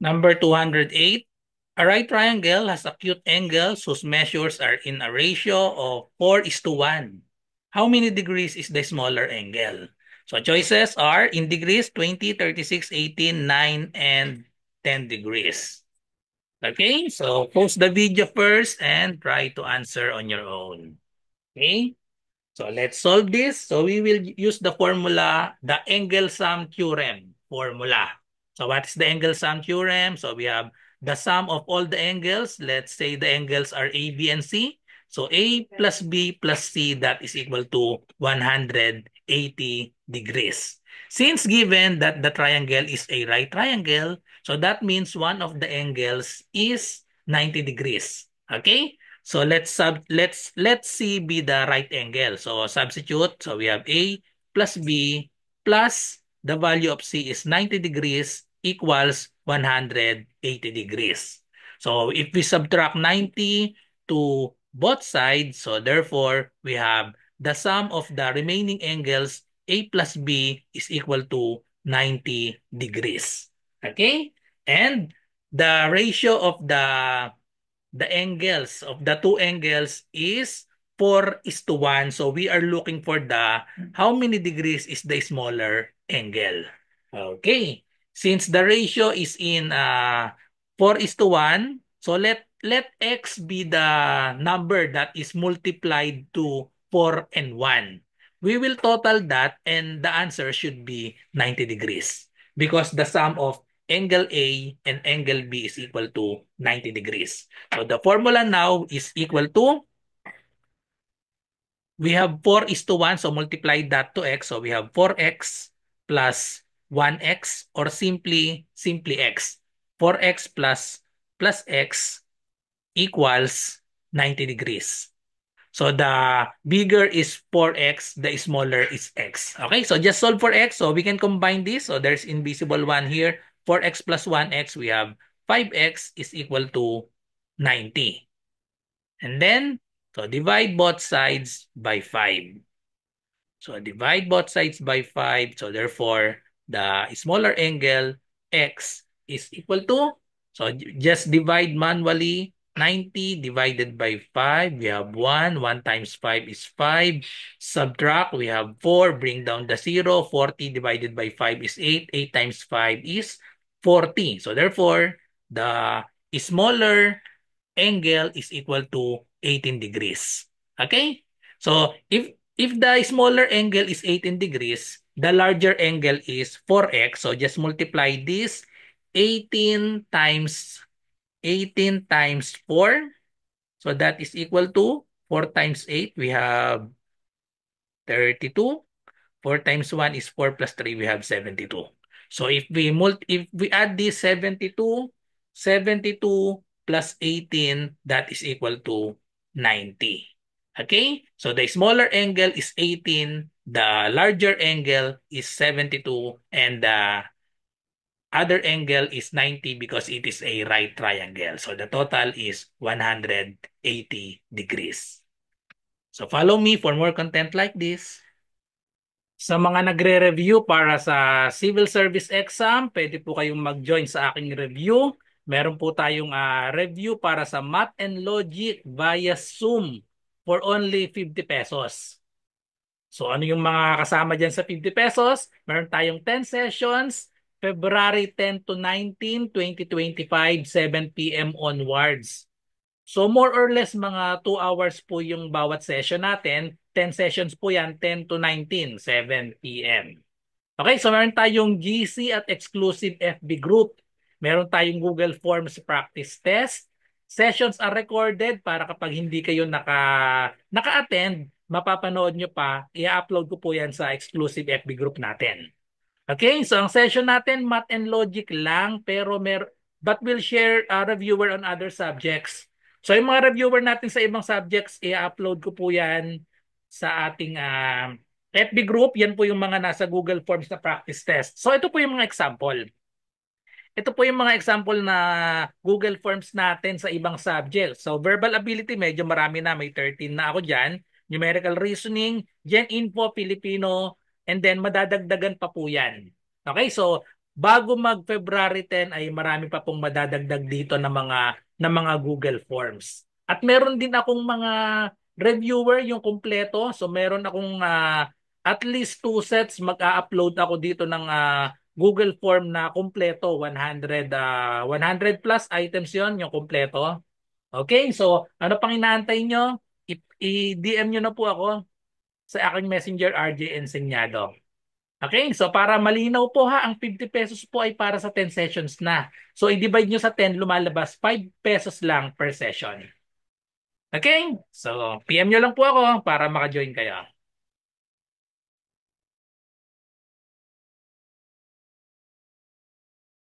Number 208. A right triangle has acute angles whose measures are in a ratio of 4:1. How many degrees is the smaller angle? So choices are in degrees 20, 36, 18, 9, and 10 degrees. Okay, so pause the video first and try to answer on your own. Okay, so let's solve this. So we will use the formula, the angle sum theorem formula. So what is the angle sum theorem? So we have the sum of all the angles. Let's say the angles are A, B, and C. So A plus B plus C, that is equal to 180 degrees. Since given that the triangle is a right triangle, so that means one of the angles is 90 degrees. Okay? So let's see be the right angle. So substitute. So we have A plus B plus the value of C is 90 degrees equals 180 degrees. So if we subtract 90 to both sides, so therefore we have the sum of the remaining angles A plus B is equal to 90 degrees. Okay? And the ratio of the angles of the two angles is 4:1. So we are looking for the how many degrees is the smaller angle. Okay. Since the ratio is in 4:1, so let x be the number that is multiplied to 4 and 1. We will total that and the answer should be 90 degrees because the sum of angle A and angle B is equal to 90 degrees. So the formula now is equal to, we have 4:1, so multiply that to x. So we have 4x plus 1x or simply x. 4x plus x equals 90 degrees. So the bigger is 4x, the smaller is x. Okay, so just solve for x. So we can combine this. So there's invisible one here. 4x plus 1x, we have 5x is equal to 90. And then, so divide both sides by 5. So divide both sides by 5. So therefore, the smaller angle, x, is equal to, so just divide manually, 90 divided by 5. We have 1. 1 times 5 is 5. Subtract, we have 4. Bring down the 0. 40 divided by 5 is 8. 8 times 5 is 40. So therefore, the smaller angle is equal to 18 degrees. Okay? So if the smaller angle is 18 degrees, the larger angle is 4x. So just multiply this 18 times 4. So that is equal to 4 times 8. We have 32. 4 times 1 is 4 plus 3. We have 72. So if we add this 72 plus 18, that is equal to 90. Okay? So the smaller angle is 18, the larger angle is 72, and the other angle is 90 because it is a right triangle. So the total is 180 degrees. So follow me for more content like this. Sa mga nagre-review para sa civil service exam, pwede po kayong mag-join sa aking review. Meron po tayong review para sa Math and Logic via Zoom for only 50 pesos. So ano yung mga kasama dyan sa 50 pesos? Meron tayong 10 sessions, February 10 to 19, 2025, 7 p.m. onwards. So more or less mga 2 hours po yung bawat session natin. 10 sessions po yan, 10 to 19, 7 p.m. Okay, so meron tayong GC at exclusive FB group. Meron tayong Google Forms practice test. Sessions are recorded para kapag hindi kayo naka-attend, mapapanood nyo pa, i-upload ko po yan sa exclusive FB group natin. Okay, so ang session natin, math and logic lang, but we'll share a reviewer on other subjects. So yung mga reviewer natin sa ibang subjects, i-upload ko po yan sa ating FB group. Yan po yung mga nasa Google Forms na practice test. So ito po yung mga example. Ito po yung mga example na Google Forms natin sa ibang subjects. So verbal ability, medyo marami na. May 13 na ako dyan. Numerical reasoning, Gen Info, Filipino, and then madadagdagan pa po yan. Okay, so bago mag-February 10 ay marami pa pong madadagdag dito ng mga Google Forms. At meron din akong mga reviewer yung kumpleto. So meron akong at least 2 sets mag-a-upload ako dito ng Google Form na kumpleto. 100 plus items yon yung kumpleto. Okay, so ano pang inaantay nyo? I-DM nyo na po ako sa aking Messenger RJ Enseñado. Okay, so para malinaw po ha, ang 50 pesos po ay para sa 10 sessions na. So i-divide nyo sa 10, lumalabas 5 pesos lang per session. Okay, so PM nyo lang po ako para maka-join kayo.